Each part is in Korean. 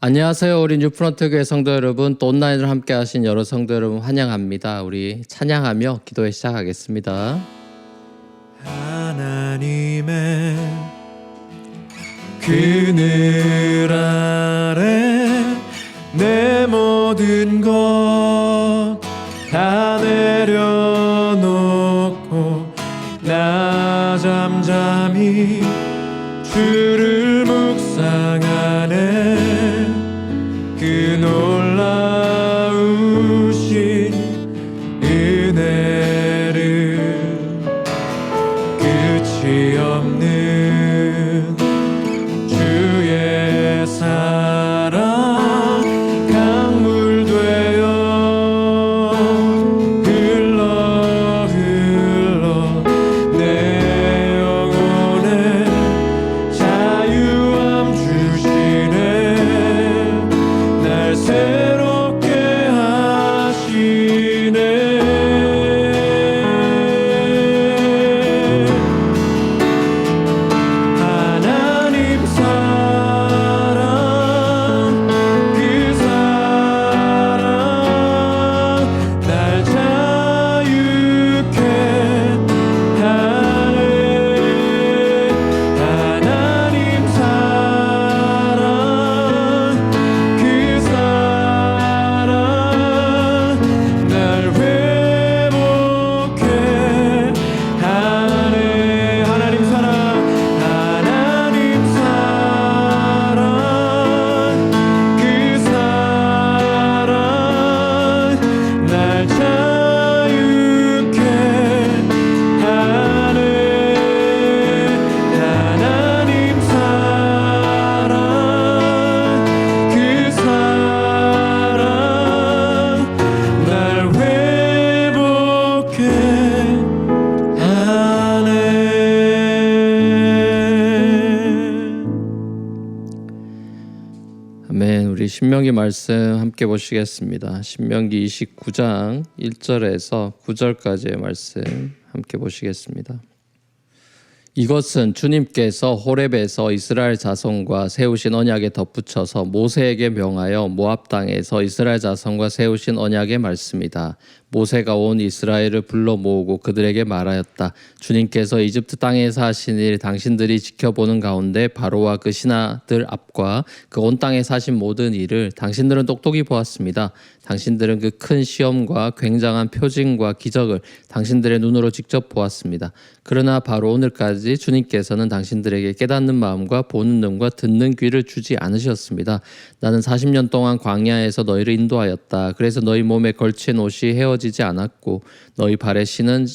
안녕하세요. 우리 뉴프런트 교회 성도 여러분, 또 온라인으로 함께 하신 여러 성도 여러분 환영합니다. 우리 찬양하며 기도회 시작하겠습니다. 하나님의 그늘 아래 내 모든 것 다 내려놓고 나 잠잠히 주를 묵상하네. 그 놀라우신 은혜를 끝이 없는 주의 사랑 강물 되어 흘러 내 영혼에 자유함 주시네. 날 새롭게 하시네. 하나님 사랑 그 사랑 날 자유케 하네. 하나님 사랑 그 사랑 날 회복해 하네. 하나님 사랑 그 사랑 날 자유케 하네. 하나님 사랑 그 사랑 날 회복해 하네. 아멘. 우리 신명기 말씀 함께 보시겠습니다. 신명기 29장 1절에서 9절까지의 말씀 함께 보시겠습니다. 이것은 주님께서 호렙에서 이스라엘 자손과 세우신 언약에 덧붙여서 모세에게 명하여 모압 땅에서 이스라엘 자손과 세우신 언약의 말씀이다. 모세가 온 이스라엘을 불러 모으고 그들에게 말하였다. 주님께서 이집트 땅에서 하신 일 당신들이 지켜보는 가운데 바로와 그 신하들 앞과 그 온 땅에 사신 모든 일을 당신들은 똑똑히 보았습니다. 당신들은 그 큰 시험과 굉장한 표징과 기적을 당신들의 눈으로 직접 보았습니다. 그러나 바로 오늘까지 주님께서는 당신들에게 깨닫는 마음과 보는 눈과 듣는 귀를 주지 않으셨습니다. 나는 40년 동안 광야에서 너희를 인도하였다. 그래서 너희 몸에 걸친 옷이 헤어지지 않았고 너희 발에 신은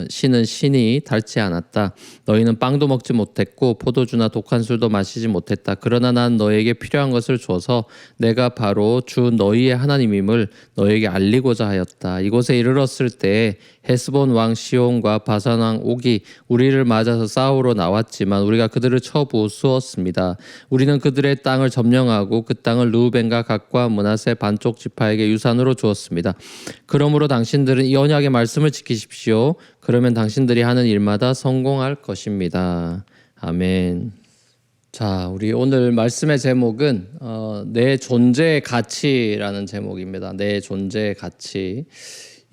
신이 닳지 않았다. 너희는 빵도 먹지 못했고 포도주나 독한 술도 마시지 못했다. 그러나 난 너에게 필요한 것을 줘서 내가 바로 주 너희의 하나님임을 너에게 알리고자 하였다. 이곳에 이르렀을 때 헤스본 왕 시온과 바산 왕 옥이 우리를 맞아서 싸우러 나왔지만 우리가 그들을 쳐 부수었습니다. 우리는 그들의 땅을 점령하고 그 땅을 르우벤과 갓과 므낫세 반쪽 지파에게 유산으로 주었습니다. 그러므로 당신들은 이 언약의 말씀을 지키십시오. 그러면 당신들이 하는 일마다 성공할 것입니다. 아멘. 자, 우리 오늘 말씀의 제목은 내 존재의 가치라는 제목입니다. 내 존재의 가치.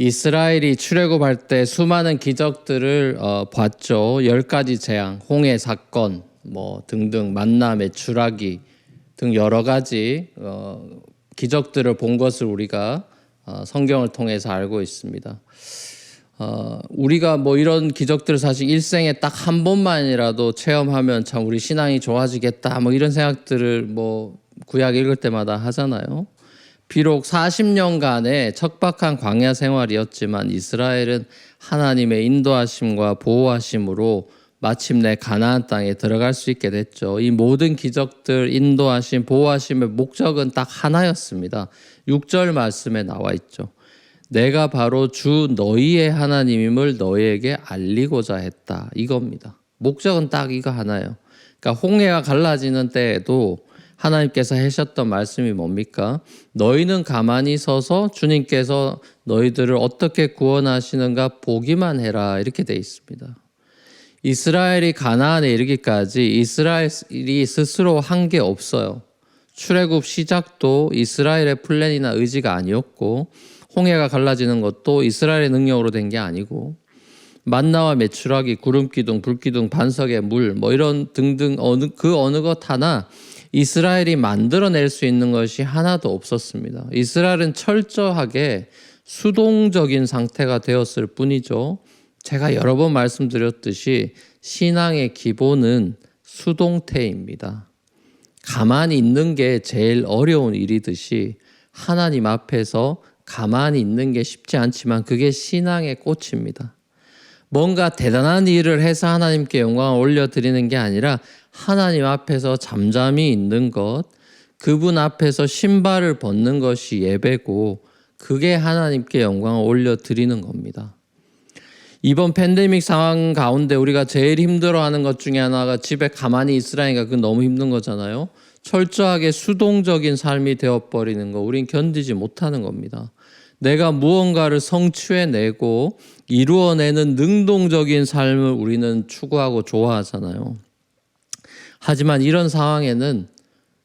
이스라엘이 출애굽할 때 수많은 기적들을 봤죠. 10가지 재앙, 홍해 사건, 등등 만나 메추라기 등 여러 가지 기적들을 본 것을 우리가 성경을 통해서 알고 있습니다. 우리가 이런 기적들을 사실 일생에 딱 한 번만이라도 체험하면 참 우리 신앙이 좋아지겠다 이런 생각들을 구약 읽을 때마다 하잖아요. 비록 40년간의 척박한 광야 생활이었지만 이스라엘은 하나님의 인도하심과 보호하심으로 마침내 가나안 땅에 들어갈 수 있게 됐죠. 이 모든 기적들, 인도하심, 보호하심의 목적은 딱 하나였습니다. 6절 말씀에 나와 있죠. 내가 바로 주 너희의 하나님임을 너희에게 알리고자 했다. 이겁니다. 목적은 딱 이거 하나예요. 그러니까 홍해가 갈라지는 때에도 하나님께서 하셨던 말씀이 뭡니까? 너희는 가만히 서서 주님께서 너희들을 어떻게 구원하시는가 보기만 해라, 이렇게 돼 있습니다. 이스라엘이 가나안에 이르기까지 이스라엘이 스스로 한 게 없어요. 출애굽 시작도 이스라엘의 플랜이나 의지가 아니었고 홍해가 갈라지는 것도 이스라엘의 능력으로 된 게 아니고 만나와 메추라기, 구름기둥, 불기둥, 반석의 물 뭐 이런 등등 그 어느 것 하나 이스라엘이 만들어낼 수 있는 것이 하나도 없었습니다. 이스라엘은 철저하게 수동적인 상태가 되었을 뿐이죠. 제가 여러 번 말씀드렸듯이 신앙의 기본은 수동태입니다. 가만히 있는 게 제일 어려운 일이듯이 하나님 앞에서 가만히 있는 게 쉽지 않지만 그게 신앙의 꽃입니다. 뭔가 대단한 일을 해서 하나님께 영광을 올려드리는 게 아니라 하나님 앞에서 잠잠히 있는 것, 그분 앞에서 신발을 벗는 것이 예배고 그게 하나님께 영광을 올려드리는 겁니다. 이번 팬데믹 상황 가운데 우리가 제일 힘들어하는 것 중에 하나가 집에 가만히 있으라니까 그건 너무 힘든 거잖아요. 철저하게 수동적인 삶이 되어버리는 거 우린 견디지 못하는 겁니다. 내가 무언가를 성취해내고 이루어내는 능동적인 삶을 우리는 추구하고 좋아하잖아요. 하지만 이런 상황에는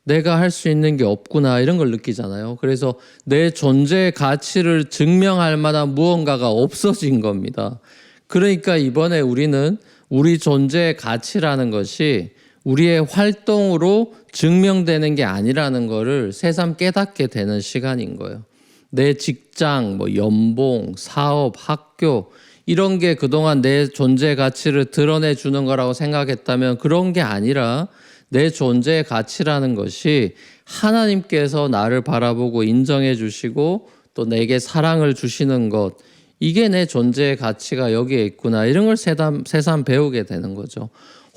내가 할 수 있는 게 없구나 이런 걸 느끼잖아요. 그래서 내 존재의 가치를 증명할 만한 무언가가 없어진 겁니다. 그러니까 이번에 우리는 우리 존재의 가치라는 것이 우리의 활동으로 증명되는 게 아니라는 것을 새삼 깨닫게 되는 시간인 거예요. 내 직장, 연봉, 사업, 학교 이런 게 그동안 내 존재의 가치를 드러내주는 거라고 생각했다면 그런 게 아니라 내 존재의 가치라는 것이 하나님께서 나를 바라보고 인정해 주시고 또 내게 사랑을 주시는 것 이게 내 존재의 가치가 여기에 있구나 이런 걸 새삼 배우게 되는 거죠.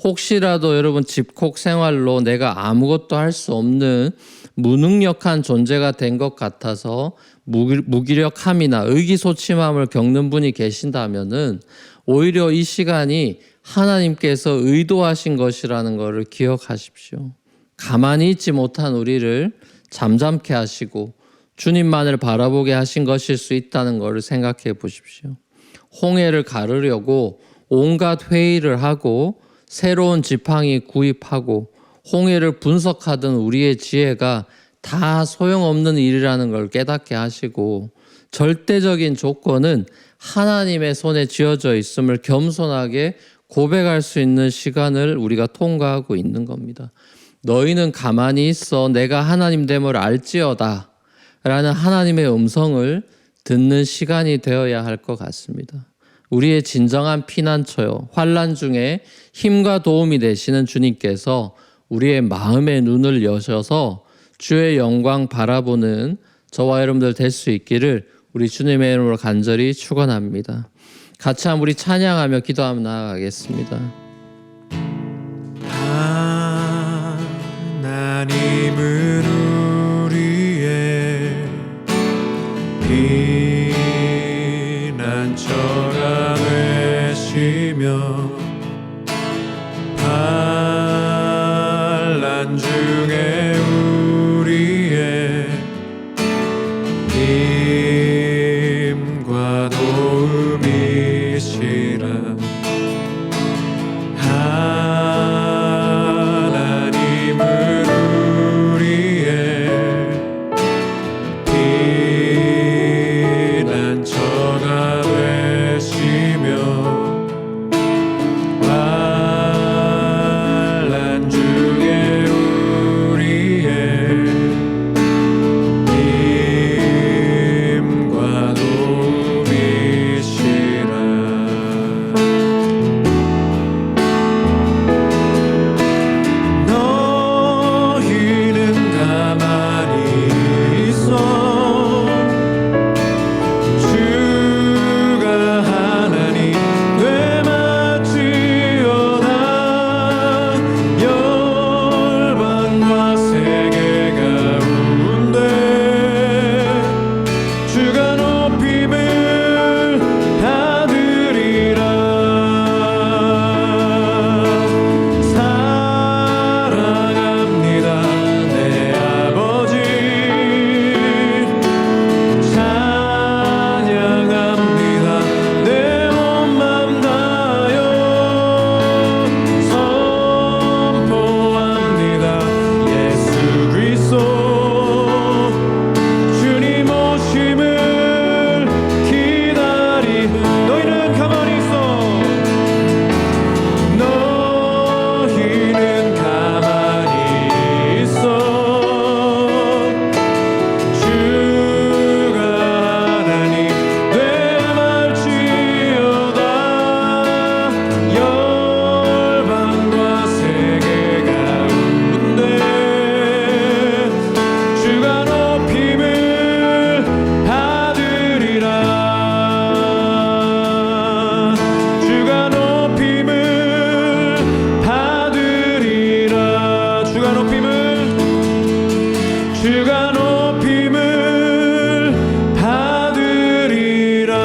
혹시라도 여러분 집콕 생활로 내가 아무것도 할 수 없는 무능력한 존재가 된 것 같아서 무기력함이나 의기소침함을 겪는 분이 계신다면은 오히려 이 시간이 하나님께서 의도하신 것이라는 것을 기억하십시오. 가만히 있지 못한 우리를 잠잠케 하시고 주님만을 바라보게 하신 것일 수 있다는 것을 생각해 보십시오. 홍해를 가르려고 온갖 회의를 하고 새로운 지팡이 구입하고 홍해를 분석하던 우리의 지혜가 다 소용없는 일이라는 걸 깨닫게 하시고 절대적인 조건은 하나님의 손에 쥐어져 있음을 겸손하게 고백할 수 있는 시간을 우리가 통과하고 있는 겁니다. 너희는 가만히 있어 내가 하나님 됨을 알지어다 라는 하나님의 음성을 듣는 시간이 되어야 할 것 같습니다. 우리의 진정한 피난처요 환난 중에 힘과 도움이 되시는 주님께서 우리의 마음의 눈을 여셔서 주의 영광 바라보는 저와 여러분들 될 수 있기를 우리 주님의 이름으로 간절히 축원합니다. 같이 한번 우리 찬양하며 기도하며 나아가겠습니다. 하나님은 우리의 피난처가 되시며 환난 중에 우리의 힘과 도움이시라. 하나님은 우리의 주가 높임을 받으리라.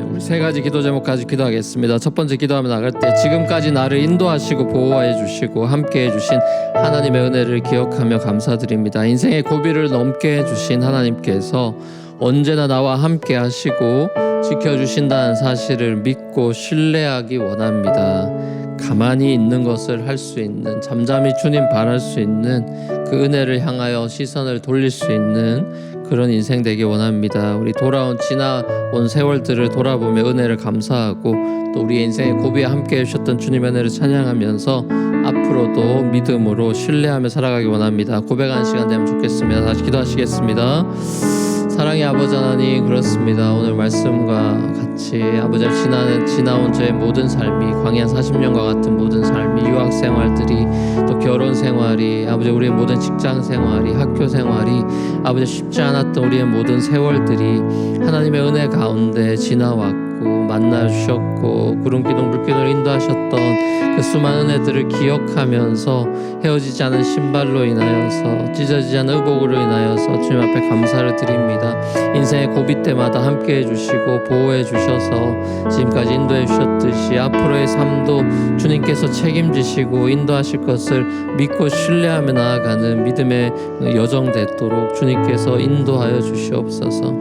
우리 세 가지 기도 제목까지 기도하겠습니다. 첫 번째 기도하며 나갈 때 지금까지 나를 인도하시고 보호해 주시고 함께 해주신 하나님의 은혜를 기억하며 감사드립니다. 인생의 고비를 넘게 해주신 하나님께서 언제나 나와 함께 하시고 지켜주신다는 사실을 믿고 신뢰하기 원합니다. 가만히 있는 것을 할 수 있는, 잠잠히 주님 바랄 수 있는 그 은혜를 향하여 시선을 돌릴 수 있는 그런 인생 되기 원합니다. 우리 지나온 세월들을 돌아보며 은혜를 감사하고 또 우리의 인생의 고비에 함께 해주셨던 주님의 은혜를 찬양하면서 앞으로도 믿음으로 신뢰하며 살아가기 원합니다. 고백하는 시간 되면 좋겠습니다. 다시 기도하시겠습니다. 사랑의 아버지 하나님, 그렇습니다. 오늘 말씀과 같이 아버지 지나온 저의 모든 삶이, 광야 40년과 같은 모든 삶이, 유학 생활들이, 또 결혼 생활이, 아버지 우리의 모든 직장 생활이, 학교 생활이, 아버지 쉽지 않았던 우리의 모든 세월들이 하나님의 은혜 가운데 지나왔고 만나 주셨고 구름기둥 불기둥을 인도하셨던 그 수많은 은혜들을 기억하면서 헤어지지 않은 신발로 인하여서, 찢어지지 않은 의복으로 인하여서 주님 앞에 감사를 드립니다. 인생의 고비 때마다 함께 해주시고 보호해 주셔서 지금까지 인도해 주셨듯이 앞으로의 삶도 주님께서 책임지시고 인도하실 것을 믿고 신뢰하며 나아가는 믿음의 여정 되도록 주님께서 인도하여 주시옵소서.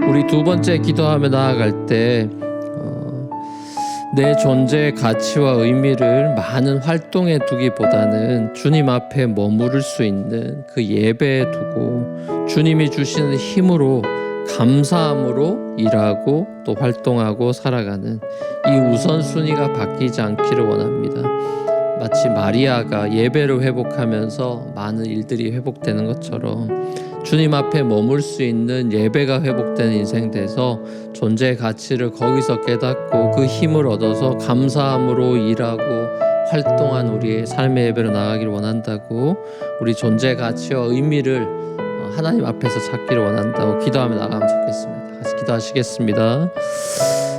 우리 두 번째 기도하며 나아갈 때 내 존재의 가치와 의미를 많은 활동에 두기보다는 주님 앞에 머무를 수 있는 그 예배에 두고 주님이 주시는 힘으로, 감사함으로 일하고 또 활동하고 살아가는 이 우선순위가 바뀌지 않기를 원합니다. 마치 마리아가 예배를 회복하면서 많은 일들이 회복되는 것처럼 주님 앞에 머물 수 있는 예배가 회복되는 인생 돼서 존재의 가치를 거기서 깨닫고 그 힘을 얻어서 감사함으로 일하고 활동한 우리의 삶의 예배로 나가기를 원한다고, 우리 존재의 가치와 의미를 하나님 앞에서 찾기를 원한다고 기도하며 나가면 좋겠습니다. 같이 기도하시겠습니다.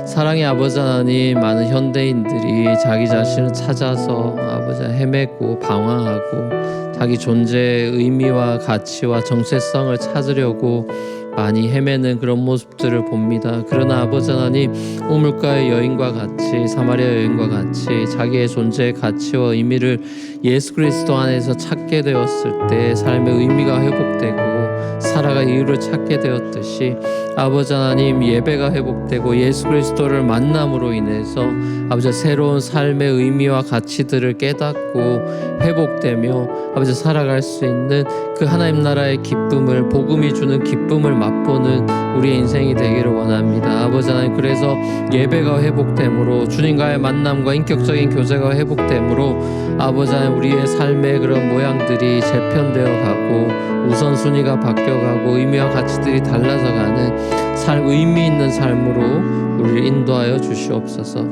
사랑의 아버지 하나님, 많은 현대인들이 자기 자신을 찾아서 아버지 헤매고 방황하고 자기 존재의 의미와 가치와 정체성을 찾으려고 많이 헤매는 그런 모습들을 봅니다. 그러나 아버지 하나님, 우물가의 여인과 같이, 사마리아 여인과 같이 자기의 존재의 가치와 의미를 예수 그리스도 안에서 찾게 되었을 때 삶의 의미가 회복되고 살아갈 이유를 찾게 되었듯이 아버지 하나님, 예배가 회복되고 예수 그리스도를 만남으로 인해서 아버지 새로운 삶의 의미와 가치들을 깨닫고 회복되며 아버지 살아갈 수 있는 그 하나님 나라의 기쁨을, 복음이 주는 기쁨을 맛보는 우리의 인생이 되기를 원합니다. 아버지 하나님, 그래서 예배가 회복됨으로, 주님과의 만남과 인격적인 교제가 회복됨으로 아버지 하나님, 우리의 삶의 그런 모양들이 재편되어 가고 우선순위가 바뀌어가고 의미와 가치들이 달라져가는 의미 있는 삶으로 우리를 인도하여 주시옵소서.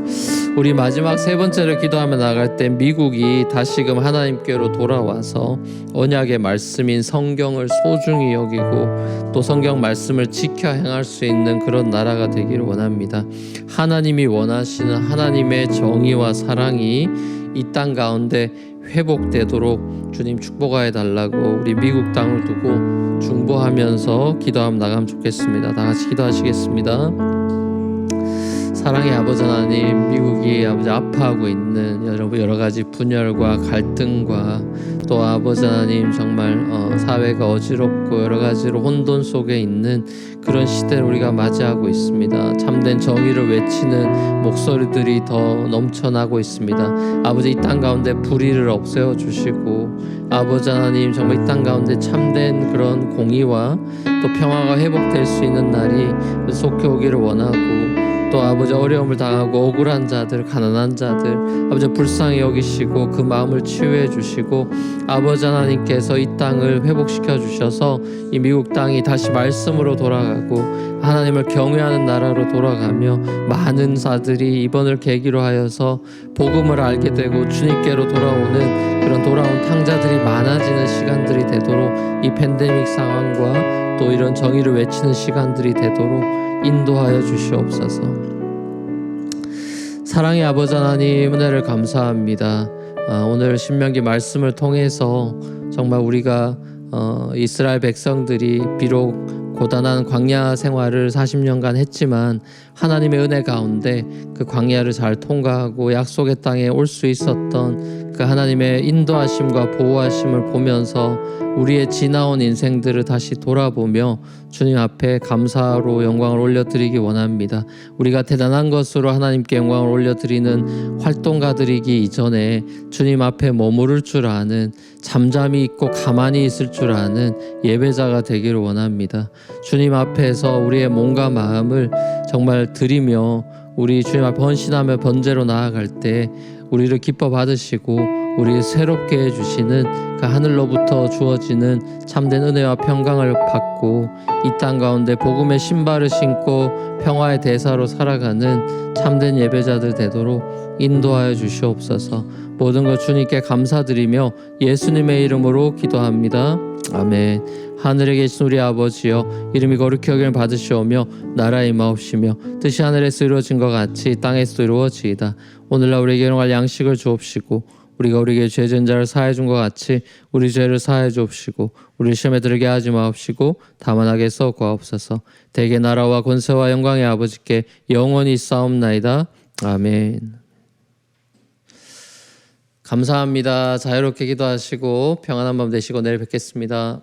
우리 마지막 세 번째를 기도하며 나갈 때 미국이 다시금 하나님께로 돌아와서 언약의 말씀인 성경을 소중히 여기고 또 성경 말씀을 지켜 행할 수 있는 그런 나라가 되기를 원합니다. 하나님이 원하시는 하나님의 정의와 사랑이 이 땅 가운데 회복되도록 주님 축복하여 달라고 우리 미국 땅을 두고 중보하면서 기도하며 나가면 좋겠습니다. 다 같이 기도하시겠습니다. 사랑의 아버지 하나님, 미국이 아버지 아파하고 있는 여러 가지 분열과 갈등과 또 아버지 하나님 정말 사회가 어지럽고 여러 가지로 혼돈 속에 있는 그런 시대를 우리가 맞이하고 있습니다. 참된 정의를 외치는 목소리들이 더 넘쳐나고 있습니다. 아버지, 이 땅 가운데 불의를 없애어 주시고 아버지 하나님 정말 이 땅 가운데 참된 그런 공의와 또 평화가 회복될 수 있는 날이 속히 오기를 원하고, 또 아버지 어려움을 당하고 억울한 자들, 가난한 자들 아버지 불쌍히 여기시고 그 마음을 치유해 주시고 아버지 하나님께서 이 땅을 회복시켜 주셔서 이 미국 땅이 다시 말씀으로 돌아가고 하나님을 경외하는 나라로 돌아가며 많은 자들이 이번을 계기로 하여서 복음을 알게 되고 주님께로 돌아오는 그런 돌아온 탕자들이 많아지는 시간들이 되도록, 이 팬데믹 상황과 또 이런 정의를 외치는 시간들이 되도록 인도하여 주시옵소서. 사랑의 아버지 하나님, 은혜를 감사합니다. 오늘 신명기 말씀을 통해서 정말 우리가 이스라엘 백성들이 비록 고단한 광야 생활을 40년간 했지만 하나님의 은혜 가운데 그 광야를 잘 통과하고 약속의 땅에 올 수 있었던 그 하나님의 인도하심과 보호하심을 보면서 우리의 지나온 인생들을 다시 돌아보며 주님 앞에 감사로 영광을 올려드리기 원합니다. 우리가 대단한 것으로 하나님께 영광을 올려드리는 활동가들이기 이전에 주님 앞에 머무를 줄 아는, 잠잠히 있고 가만히 있을 줄 아는 예배자가 되기를 원합니다. 주님 앞에서 우리의 몸과 마음을 정말 드리며 우리 주님 앞에 헌신하며 번제로 나아갈 때 우리를 기뻐 받으시고 우리를 새롭게 해주시는 그 하늘로부터 주어지는 참된 은혜와 평강을 받고 이 땅 가운데 복음의 신발을 신고 평화의 대사로 살아가는 참된 예배자들 되도록 인도하여 주시옵소서. 모든 것 주님께 감사드리며 예수님의 이름으로 기도합니다. 아멘. 하늘에 계신 우리 아버지여, 이름이 거룩히 여김을 받으시오며 나라에 임하옵시며 뜻이 하늘에서 이루어진 것 같이 땅에서도 이루어지이다. 오늘날 우리에게 일용할 양식을 주옵시고 우리가 우리에게 죄 지은 자를 사하여 준 것 같이 우리 죄를 사하여 주옵시고 우리 시험에 들게 하지 마옵시고 다만 악에서 구하옵소서. 대개 나라와 권세와 영광의 아버지께 영원히 있사옵나이다. 아멘. 감사합니다. 자유롭게 기도하시고 평안한 밤 되시고 내일 뵙겠습니다.